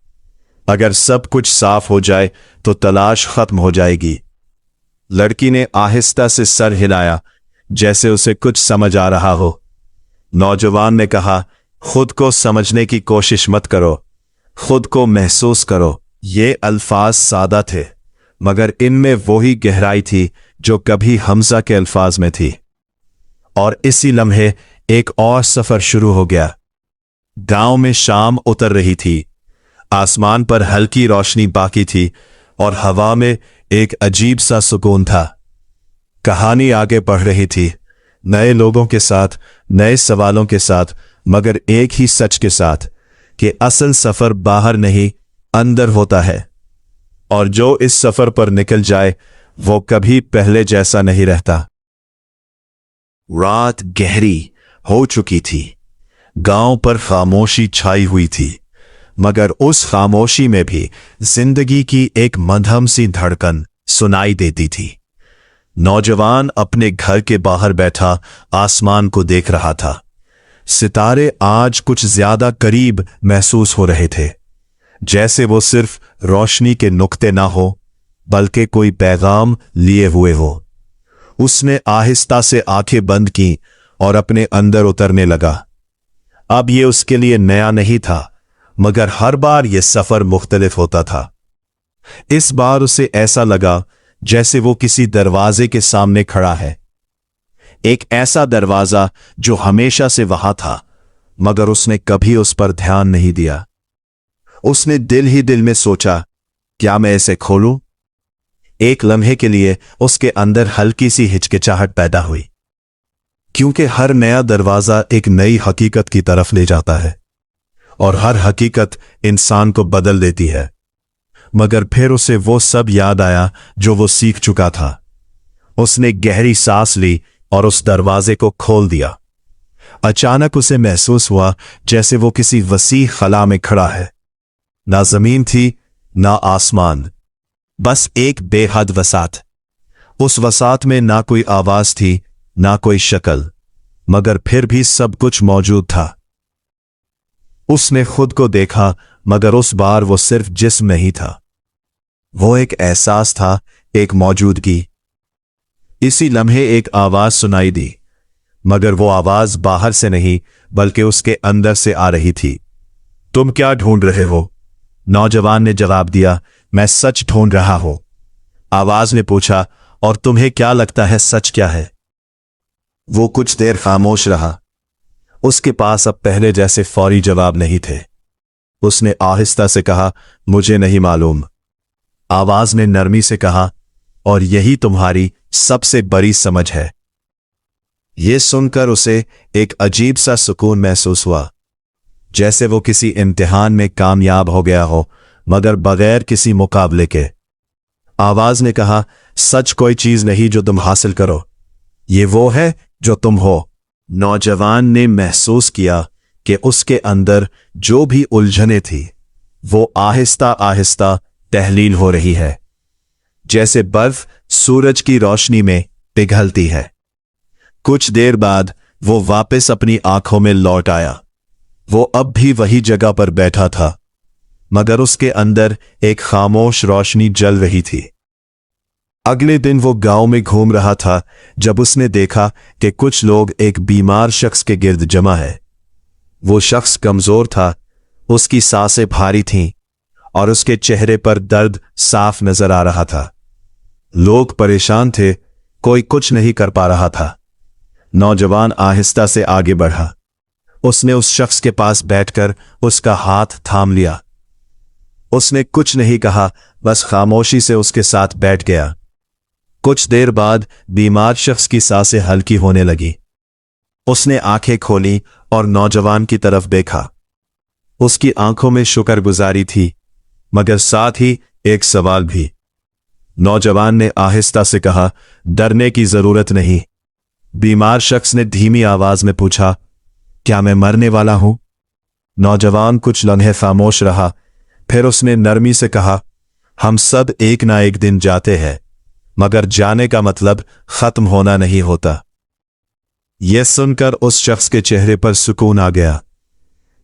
Speaker 1: अगर सब कुछ साफ हो जाए तो तलाश खत्म हो जाएगी। लड़की ने आहिस्ता से सर हिलाया, जैसे उसे कुछ समझ आ रहा हो। नौजवान ने कहा, खुद को समझने की कोशिश मत करो, खुद को महसूस करो। ये अल्फाज सादा थे, मगर इनमें वही गहराई थी जो कभी हमजा के अल्फाज में थी। और इसी लम्हे एक और सफर शुरू हो गया। गांव में शाम उतर रही थी। आसमान पर हल्की रोशनी बाकी थी और हवा में एक अजीब सा सुकून था। कहानी आगे बढ़ रही थी, नए लोगों के साथ, नए सवालों के साथ, मगर एक ही सच के साथ कि असल सफर बाहर नहीं, अंदर होता है। और जो इस सफर पर निकल जाए वो कभी पहले जैसा नहीं रहता। रात गहरी हो चुकी थी। गांव पर खामोशी छाई हुई थी, मगर उस खामोशी में भी जिंदगी की एक मध्यम सी धड़कन सुनाई देती थी। नौजवान अपने घर के बाहर बैठा आसमान को देख रहा था। सितारे आज कुछ ज्यादा करीब महसूस हो रहे थे, जैसे वो सिर्फ रोशनी के नुक्ते ना हो बल्कि कोई पैगाम लिए हुए हो। उसने आहिस्ता से आंखें बंद की और अपने अंदर उतरने लगा। अब ये उसके लिए नया नहीं था, मगर हर बार यह सफर मुख्तलिफ होता था। इस बार उसे ऐसा लगा जैसे वो किसी दरवाजे के सामने खड़ा है। एक ऐसा दरवाजा जो हमेशा से वहां था, मगर उसने कभी उस पर ध्यान नहीं दिया। उसने दिल ही दिल में सोचा, क्या मैं इसे खोलूं? एक लम्हे के लिए उसके अंदर हल्की सी हिचकिचाहट पैदा हुई। क्योंकि हर नया दरवाजा एक नई हकीकत की तरफ ले जाता है और हर हकीकत इंसान को बदल देती है। मगर फिर उसे वो सब याद आया जो वो सीख चुका था। उसने गहरी सांस ली और उस दरवाजे को खोल दिया। अचानक उसे महसूस हुआ जैसे वो किसी वसी खला में खड़ा है। ना जमीन थी, ना आसमान, बस एक बेहद वसात। उस वसात में ना कोई आवाज थी, ना कोई शक्ल, मगर फिर भी सब कुछ मौजूद था। उसने खुद को देखा, मगर उस बार वो सिर्फ जिस्म नहीं था, वो एक एहसास था, एक मौजूदगी। इसी लम्हे एक आवाज सुनाई दी, मगर वो आवाज बाहर से नहीं बल्कि उसके अंदर से आ रही थी। तुम क्या ढूंढ रहे हो? नौजवान ने जवाब दिया, मैं सच ढूंढ रहा हूं। आवाज ने पूछा, और तुम्हें क्या लगता है सच क्या है? वो कुछ देर खामोश रहा। उसके पास अब पहले जैसे फौरी जवाब नहीं थे। उसने आहिस्ता से कहा, मुझे नहीं मालूम। आवाज ने नरमी से कहा, और यही तुम्हारी सबसे बड़ी समझ है। यह सुनकर उसे एक अजीब सा सुकून महसूस हुआ, जैसे वो किसी इम्तिहान में कामयाब हो गया हो, मगर बगैर किसी मुकाबले के। आवाज ने कहा, सच कोई चीज नहीं जो तुम हासिल करो, ये वो है जो तुम हो। नौजवान ने महसूस किया कि उसके अंदर जो भी उलझने थी वो आहिस्ता आहिस्ता तहलील हो रही है, जैसे बर्फ सूरज की रोशनी में पिघलती है। कुछ देर बाद वो वापस अपनी आंखों में लौट आया। वो अब भी वही जगह पर बैठा था, मगर उसके अंदर एक खामोश रोशनी जल रही थी। अगले दिन वो गांव में घूम रहा था जब उसने देखा कि कुछ लोग एक बीमार शख्स के गिर्द जमा है। वो शख्स कमजोर था, उसकी सांसें भारी थीं और उसके चेहरे पर दर्द साफ नजर आ रहा था। लोग परेशान थे, कोई कुछ नहीं कर पा रहा था। नौजवान आहिस्ता से आगे बढ़ा। उसने उस शख्स के पास बैठकर उसका हाथ थाम लिया। उसने कुछ नहीं कहा, बस खामोशी से उसके साथ बैठ गया। कुछ देर बाद बीमार शख्स की सांसें हल्की होने लगी। उसने आंखें खोली और नौजवान की तरफ देखा। उसकी आंखों में शुक्रगुजारी थी, मगर साथ ही एक सवाल भी। नौजवान ने आहिस्ता से कहा, डरने की जरूरत नहीं। बीमार शख्स ने धीमी आवाज में पूछा, क्या मैं मरने वाला हूं? नौजवान कुछ लम्हे खामोश रहा, फिर उसने नरमी से कहा, हम सब एक ना एक दिन जाते हैं, मगर जाने का मतलब खत्म होना नहीं होता। यह सुनकर उस शख्स के चेहरे पर सुकून आ गया,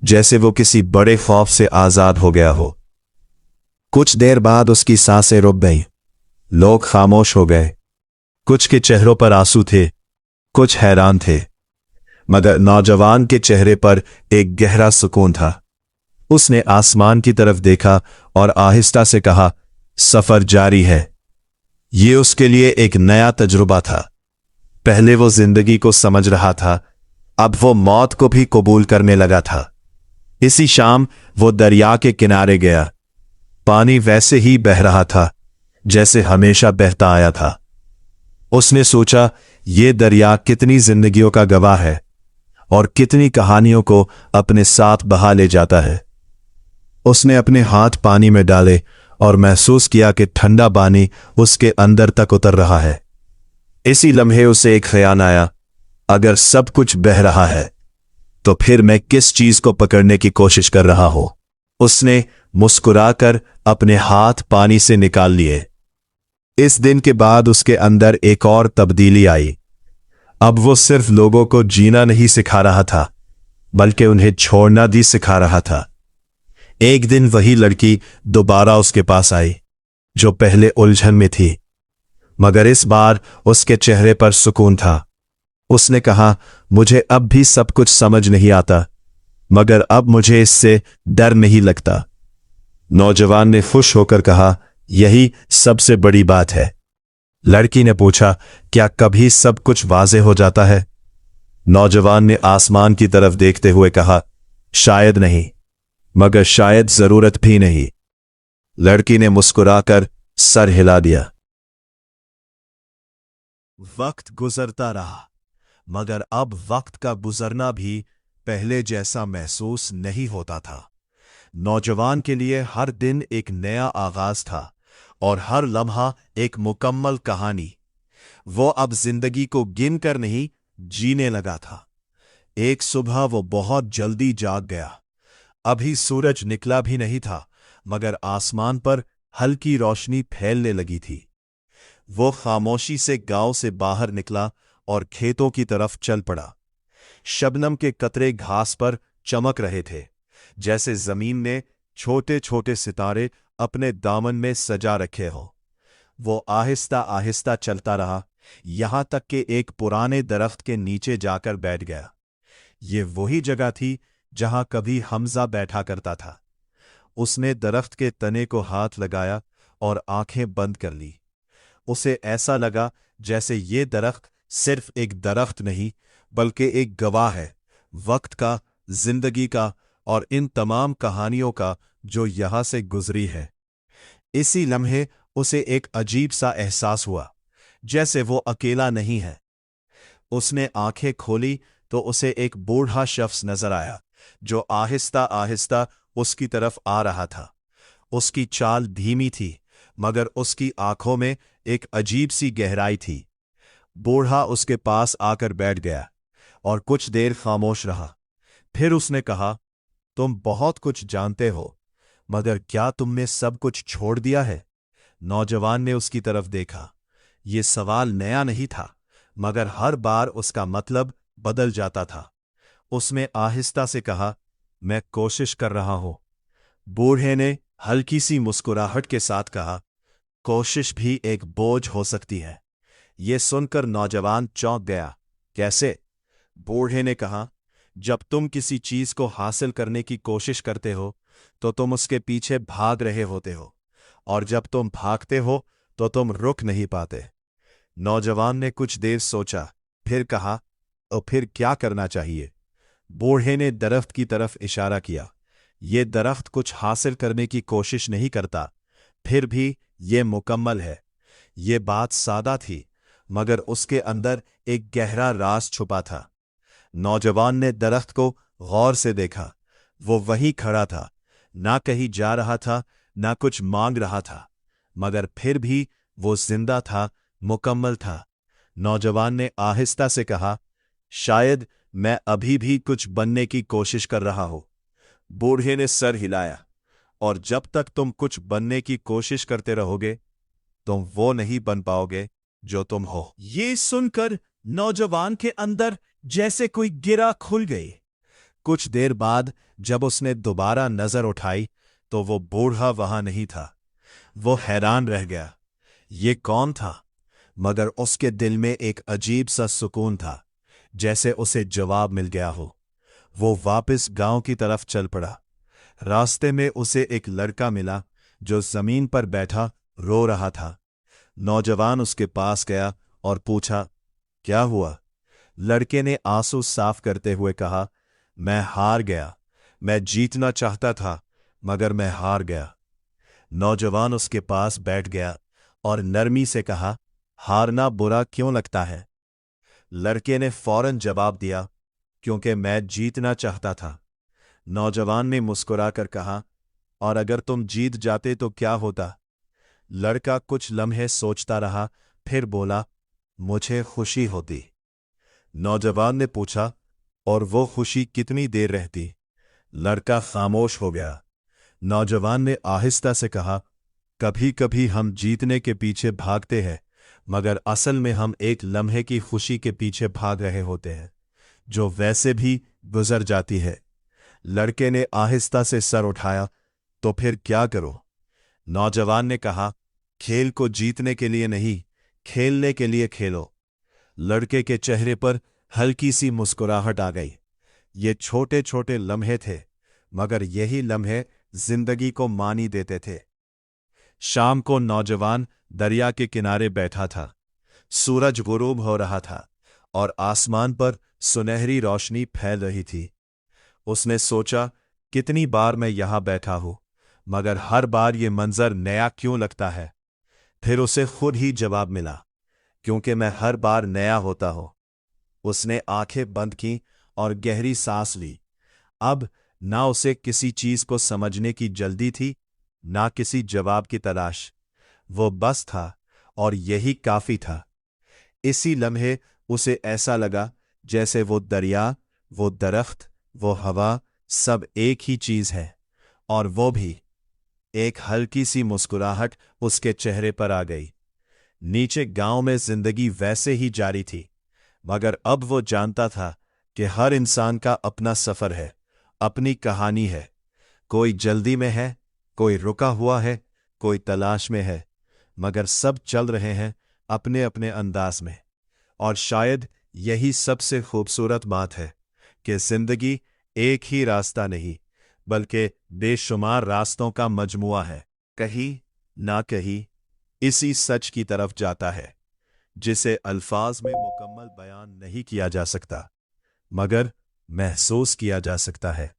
Speaker 1: जैसे वो किसी बड़े खौफ से आजाद हो गया हो। कुछ देर बाद उसकी सांसें रुक गईं। लोग खामोश हो गए। कुछ के चेहरों पर आंसू थे, कुछ हैरान थे, मगर नौजवान के चेहरे पर एक गहरा सुकून था। उसने आसमान की तरफ देखा और आहिस्ता से कहा, सफर जारी है। ये उसके लिए एक नया तजुर्बा था। पहले वो जिंदगी को समझ रहा था, अब वो मौत को भी कबूल करने लगा था। इसी शाम वो दरिया के किनारे गया। पानी वैसे ही बह रहा था जैसे हमेशा बहता आया था। उसने सोचा, ये दरिया कितनी जिंदगियों का गवाह है और कितनी कहानियों को अपने साथ बहा ले जाता है। उसने अपने हाथ पानी में डाले और महसूस किया कि ठंडा पानी उसके अंदर तक उतर रहा है। इसी लम्हे उसे एक ख्याल आया, अगर सब कुछ बह रहा है तो फिर मैं किस चीज को पकड़ने की कोशिश कर रहा हूं? उसने मुस्कुराकर अपने हाथ पानी से निकाल लिए। इस दिन के बाद उसके अंदर एक और तब्दीली आई। अब वो सिर्फ लोगों को जीना नहीं सिखा रहा था, बल्कि उन्हें छोड़ना भी सिखा रहा था। एक दिन वही लड़की दोबारा उसके पास आई, जो पहले उलझन में थी, मगर इस बार उसके चेहरे पर सुकून था। उसने कहा, मुझे अब भी सब कुछ समझ नहीं आता, मगर अब मुझे इससे डर नहीं लगता। नौजवान ने खुश होकर कहा, यही सबसे बड़ी बात है। लड़की ने पूछा, क्या कभी सब कुछ वाज़ेह हो जाता है? नौजवान ने आसमान की तरफ देखते हुए कहा, शायद नहीं, मगर शायद जरूरत भी नहीं। लड़की ने मुस्कुराकर सर हिला दिया। वक्त गुजरता रहा। मगर अब वक्त का गुजरना भी पहले जैसा महसूस नहीं होता था। नौजवान के लिए हर दिन एक नया आगाज था और हर लम्हा एक मुकम्मल कहानी। वो अब जिंदगी को गिन कर नहीं, जीने लगा था। एक सुबह वो बहुत जल्दी जाग गया। अभी सूरज निकला भी नहीं था, मगर आसमान पर हल्की रोशनी फैलने लगी थी। वो खामोशी से गांव से बाहर निकला और खेतों की तरफ चल पड़ा। शबनम के कतरे घास पर चमक रहे थे, जैसे जमीन ने छोटे छोटे सितारे अपने दामन में सजा रखे हो। वो आहिस्ता आहिस्ता चलता रहा, यहां तक कि एक पुराने दरख्त के नीचे जाकर बैठ गया। ये वही जगह थी जहां कभी हमजा बैठा करता था। उसने दरख्त के तने को हाथ लगाया और आंखें बंद कर ली। उसे ऐसा लगा जैसे ये दरख्त सिर्फ एक दरख्त नहीं, बल्कि एक गवाह है, वक्त का, जिंदगी का और इन तमाम कहानियों का जो यहां से गुजरी है। इसी लम्हे उसे एक अजीब सा एहसास हुआ, जैसे वो अकेला नहीं है। उसने आंखें खोली तो उसे एक बूढ़ा शख्स नजर आया, जो आहिस्ता आहिस्ता उसकी तरफ आ रहा था। उसकी चाल धीमी थी, मगर उसकी आंखों में एक अजीब सी गहराई थी। बूढ़ा उसके पास आकर बैठ गया और कुछ देर खामोश रहा। फिर उसने कहा, तुम बहुत कुछ जानते हो, मगर क्या तुमने सब कुछ छोड़ दिया है? नौजवान ने उसकी तरफ देखा। ये सवाल नया नहीं था, मगर हर बार उसका मतलब बदल जाता था। उसने आहिस्ता से कहा, मैं कोशिश कर रहा हूं। बूढ़े ने हल्की सी मुस्कुराहट के साथ कहा, कोशिश भी एक बोझ हो सकती है। ये सुनकर नौजवान चौंक गया। कैसे? बूढ़े ने कहा, जब तुम किसी चीज को हासिल करने की कोशिश करते हो तो तुम उसके पीछे भाग रहे होते हो, और जब तुम भागते हो तो तुम रुक नहीं पाते। नौजवान ने कुछ देर सोचा, फिर कहा, तो फिर क्या करना चाहिए? बूढ़े ने दरख्त की तरफ इशारा किया। ये दरख्त कुछ हासिल करने की कोशिश नहीं करता, फिर भी ये मुकम्मल है। ये बात सादा थी, मगर उसके अंदर एक गहरा राज छुपा था। नौजवान ने दरख्त को गौर से देखा। वो वहीं खड़ा था, ना कहीं जा रहा था, ना कुछ मांग रहा था, मगर फिर भी वो जिंदा था, मुकम्मल था। नौजवान ने आहिस्ता से कहा, शायद मैं अभी भी कुछ बनने की कोशिश कर रहा हूं। बूढ़े ने सर हिलाया, और जब तक तुम कुछ बनने की कोशिश करते रहोगे, तुम वो नहीं बन पाओगे जो तुम हो। ये सुनकर नौजवान के अंदर जैसे कोई गिरा खुल गई। कुछ देर बाद जब उसने दोबारा नजर उठाई तो वो बूढ़ा वहां नहीं था। वो हैरान रह गया, ये कौन था? मगर उसके दिल में एक अजीब सा सुकून था, जैसे उसे जवाब मिल गया हो। वो वापस गांव की तरफ चल पड़ा। रास्ते में उसे एक लड़का मिला जो जमीन पर बैठा रो रहा था। नौजवान उसके पास गया और पूछा, क्या हुआ? लड़के ने आंसू साफ करते हुए कहा, मैं हार गया। मैं जीतना चाहता था, मगर मैं हार गया। नौजवान उसके पास बैठ गया और नरमी से कहा, हारना बुरा क्यों लगता है? लड़के ने फौरन जवाब दिया, क्योंकि मैं जीतना चाहता था। नौजवान ने मुस्कुराकर कहा, और अगर तुम जीत जाते तो क्या होता? लड़का कुछ लम्हे सोचता रहा, फिर बोला, मुझे खुशी होती। नौजवान ने पूछा, और वो खुशी कितनी देर रहती? लड़का खामोश हो गया। नौजवान ने आहिस्ता से कहा, कभी कभी हम जीतने के पीछे भागते हैं, मगर असल में हम एक लम्हे की खुशी के पीछे भाग रहे होते हैं, जो वैसे भी गुजर जाती है। लड़के ने आहिस्ता से सर उठाया, तो फिर क्या करो? नौजवान ने कहा, खेल को जीतने के लिए नहीं, खेलने के लिए खेलो। लड़के के चेहरे पर हल्की सी मुस्कुराहट आ गई। ये छोटे छोटे लम्हे थे, मगर यही लम्हे जिंदगी को मानी देते थे। शाम को नौजवान दरिया के किनारे बैठा था। सूरज गुरूब हो रहा था और आसमान पर सुनहरी रोशनी फैल रही थी। उसने सोचा, कितनी बार मैं यहां बैठा हूं, मगर हर बार ये मंजर नया क्यों लगता है? फिर उसे खुद ही जवाब मिला, क्योंकि मैं हर बार नया होता हूं। उसने आंखें बंद की और गहरी सांस ली। अब ना उसे किसी चीज को समझने की जल्दी थी, ना किसी जवाब की तलाश। वो बस था और यही काफी था। इसी लम्हे उसे ऐसा लगा जैसे वो दरिया, वो दरख्त, वो हवा सब एक ही चीज है। और वो भी। एक हल्की सी मुस्कुराहट उसके चेहरे पर आ गई। नीचे गांव में जिंदगी वैसे ही जारी थी, मगर अब वो जानता था कि हर इंसान का अपना सफर है, अपनी कहानी है। कोई जल्दी में है, कोई रुका हुआ है, कोई तलाश में है, मगर सब चल रहे हैं अपने अपने अंदाज में। और शायद यही सबसे खूबसूरत बात है कि जिंदगी एक ही रास्ता नहीं, बल्कि बेशुमार रास्तों का मजमुआ है। कहीं ना कहीं इसी सच की तरफ जाता है जिसे अल्फाज में मुकम्मल बयान नहीं किया जा सकता, मगर महसूस किया जा सकता है।